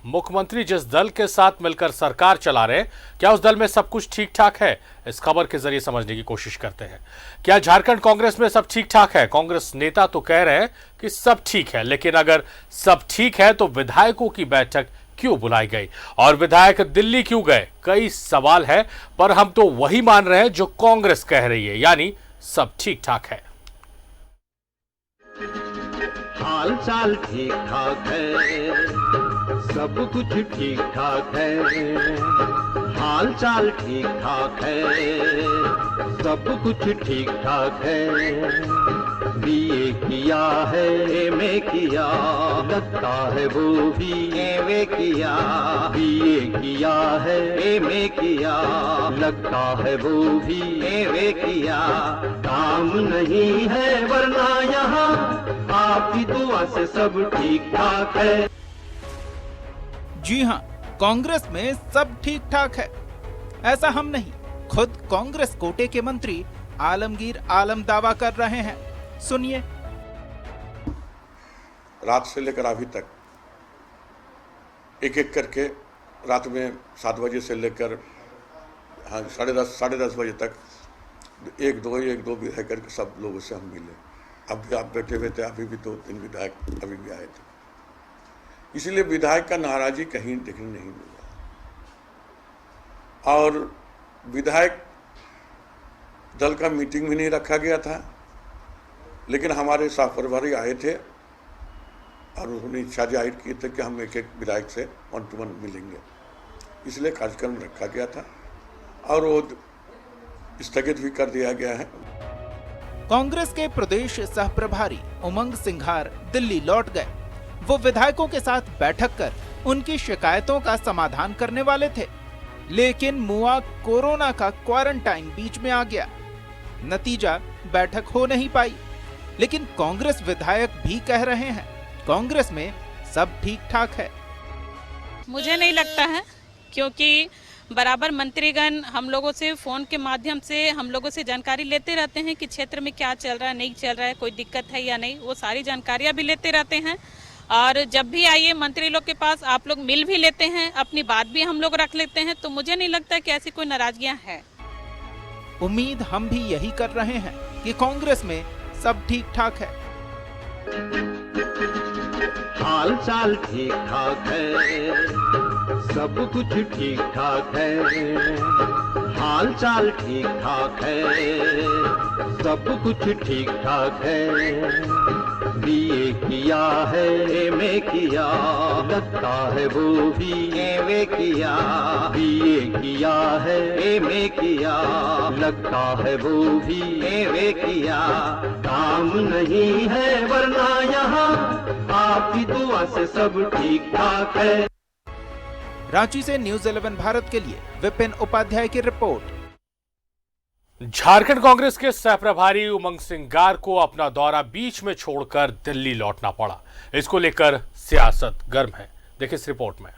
मुख्यमंत्री जिस दल के साथ मिलकर सरकार चला रहे, क्या उस दल में सब कुछ ठीक ठाक है? इस खबर के जरिए समझने की कोशिश करते हैं। क्या झारखंड कांग्रेस में सब ठीक ठाक है? कांग्रेस नेता तो कह रहे हैं कि सब ठीक है, लेकिन अगर सब ठीक है तो विधायकों की बैठक क्यों बुलाई गई और विधायक दिल्ली क्यों गए? कई सवाल है, पर हम तो वही मान रहे हैं जो कांग्रेस कह रही है, यानी सब ठीक ठाक है। हाल चाल ठीक ठाक है, सब कुछ ठीक ठाक है। हाल चाल ठीक ठाक है, सब कुछ ठीक ठाक है। बीए किया है, एमए किया, लगता है वो भी एमए किया। बीए किया है, एमए किया, लगता है वो भी एमए किया। काम नहीं है वरना यहाँ आपकी दुआ से सब ठीक ठाक है। जी हां, कांग्रेस में सब ठीक ठाक है, ऐसा हम नहीं, खुद कांग्रेस कोटे के मंत्री आलमगीर आलम दावा कर रहे हैं। सुनिए। रात से लेकर अभी तक एक एक करके रात में 7 बजे से लेकर साढ़े दस बजे तक एक दो विधायक करके सब लोगों से हम मिले। अब भी आप बैठे हुए थे, अभी भी 2-3 विधायक अभी भी आए थे। इसलिए विधायक का नाराजी कहीं देखने नहीं मिला और विधायक दल का मीटिंग भी नहीं रखा गया था, लेकिन हमारे सह प्रभारी आए थे और उन्होंने इच्छा जाहिर की थी कि हम एक एक विधायक से 1 to 1 मिलेंगे, इसलिए कार्यक्रम रखा गया था और वो स्थगित भी कर दिया गया है। कांग्रेस के प्रदेश सह प्रभारी उमंग सिंघार दिल्ली लौट गए। वो विधायकों के साथ बैठक कर उनकी शिकायतों का समाधान करने वाले थे, लेकिन मुआ कोरोना का क्वारंटाइन बीच में आ गया। नतीजा बैठक हो नहीं पाई। लेकिन कांग्रेस विधायक भी कह रहे हैं कांग्रेस में सब ठीक ठाक है। मुझे नहीं लगता है, क्योंकि बराबर मंत्रीगण हम लोगों से फोन के माध्यम से हम लोगों से जानकारी लेते रहते हैं कि क्षेत्र में क्या चल रहा है, नहीं चल रहा है, कोई दिक्कत है या नहीं, वो सारी जानकारियां भी लेते रहते हैं। और जब भी आइए मंत्री लोग के पास आप लोग मिल भी लेते हैं, अपनी बात भी हम लोग रख लेते हैं, तो मुझे नहीं लगता कि ऐसी कोई नाराजगियां हैं। उम्मीद हम भी यही कर रहे हैं कि कांग्रेस में सब ठीक ठाक है। हाल चाल ठीक ठाक है, सब कुछ ठीक ठाक है। हाल चाल ठीक ठाक है, सब कुछ ठीक ठाक है। बीए किया है, एमए किया, लगता है वो भी एमए किया। बीए किया है, एमए किया, लगता है वो भी एमए किया। काम नहीं है वरना यहाँ आपकी दुआ से सब ठीक ठाक है। रांची से न्यूज़ 11 भारत के लिए विपिन उपाध्याय की रिपोर्ट। झारखंड कांग्रेस के सह प्रभारी उमंग सिंघार को अपना दौरा बीच में छोड़कर दिल्ली लौटना पड़ा। इसको लेकर सियासत गर्म है, देखिए इस रिपोर्ट में।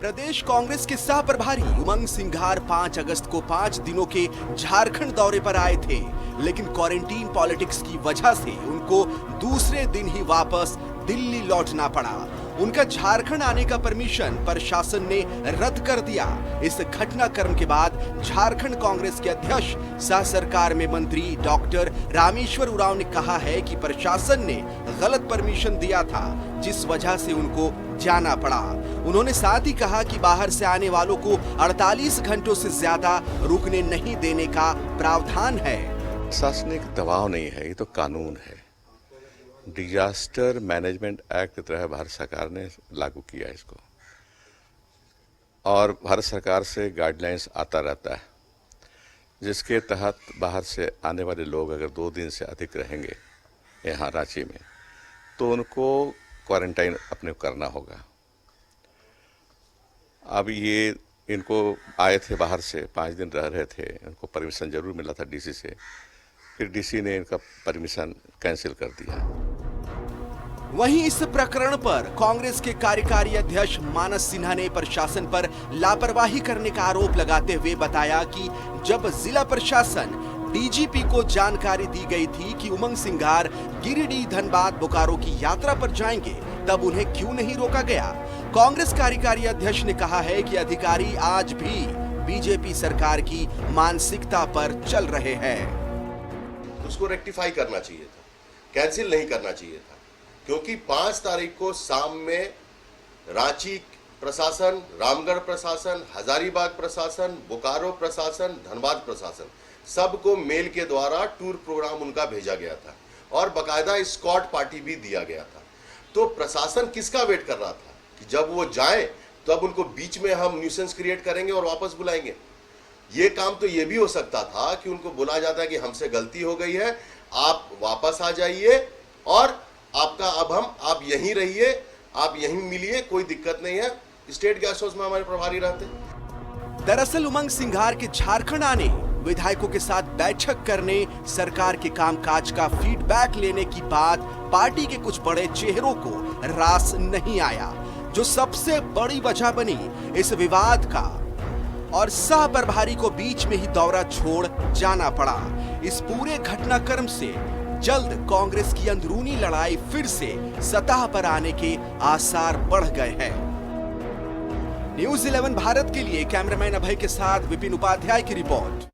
प्रदेश कांग्रेस के सह प्रभारी उमंग सिंघार 5 अगस्त को 5 दिनों के झारखंड दौरे पर आए थे, लेकिन क्वारंटीन पॉलिटिक्स की वजह से उनको दूसरे दिन ही वापस दिल्ली लौटना पड़ा। उनका झारखंड आने का परमिशन प्रशासन ने रद्द कर दिया। इस घटनाक्रम के बाद झारखंड कांग्रेस के अध्यक्ष सह सरकार में मंत्री डॉक्टर रामेश्वर उरांव ने कहा है कि प्रशासन ने गलत परमिशन दिया था, जिस वजह से उनको जाना पड़ा। उन्होंने साथ ही कहा कि बाहर से आने वालों को 48 घंटों से ज्यादा रुकने नहीं देने का प्रावधान है। प्रशासनिक दबाव नहीं है, ये तो कानून है। डिजास्टर मैनेजमेंट एक्ट की तरह भारत सरकार ने लागू किया इसको और भारत सरकार से गाइडलाइंस आता रहता है, जिसके तहत बाहर से आने वाले लोग अगर 2 दिन से अधिक रहेंगे यहाँ रांची में तो उनको क्वारंटाइन अपने करना होगा। अब ये इनको आए थे बाहर से, 5 दिन रह रहे थे, इनको परमिशन जरूर मिला था डीसी से, फिर डीसी ने इनका परमिशन कैंसिल कर दिया। वहीं इस प्रकरण पर कांग्रेस के कार्यकारी अध्यक्ष मानस सिन्हा ने प्रशासन पर लापरवाही करने का आरोप लगाते हुए बताया कि जब जिला प्रशासन डीजीपी को जानकारी दी गई थी कि उमंग सिंघार गिरिडीह, धनबाद, बोकारो की यात्रा पर जाएंगे, तब उन्हें क्यों नहीं रोका गया? कांग्रेस कार्यकारी अध्यक्ष ने कहा है कि अधिकारी आज भी बीजेपी सरकार की मानसिकता पर चल रहे हैं। उसको रेक्टिफाई करना चाहिए था, कैंसिल नहीं करना चाहिए था, क्योंकि 5 तारीख को शाम में रांची प्रशासन, रामगढ़ प्रशासन, हजारीबाग प्रशासन, बोकारो प्रशासन, धनबाद प्रशासन सबको मेल के द्वारा टूर प्रोग्राम उनका भेजा गया था और बकायदा स्कॉट पार्टी भी दिया गया था। तो प्रशासन किसका वेट कर रहा था कि जब वो जाए तब उनको बीच में हम न्यूसेंस क्रिएट करेंगे और वापस बुलाएंगे। ये काम तो ये भी हो सकता था कि उनको बोला जाता है कि हमसे गलती हो गई है, आप वापस आ जाइए और आपका अब हम आप यहीं रहिए, आप यहीं मिलिए, कोई दिक्कत नहीं है। स्टेट गेस्ट हाउस में हमारे प्रभारी रहते। दरअसल उमंग सिंघार के झारखंड आने, विधायकों के साथ बैठक करने, सरकार के कामकाज का फीडबैक लेने की बात पार्टी के कुछ बड़े चेहरों को रास नहीं आया, जो सबसे बड़ी वजह बनी इस विवाद का। और सह प्रभारी को बीच में ही दौरा छोड़ जाना पड़ा। इस पूरे घटनाक्रम से जल्द कांग्रेस की अंदरूनी लड़ाई फिर से सतह पर आने के आसार बढ़ गए हैं। न्यूज़ 11 भारत के लिए कैमरामैन अभय के साथ विपिन उपाध्याय की रिपोर्ट।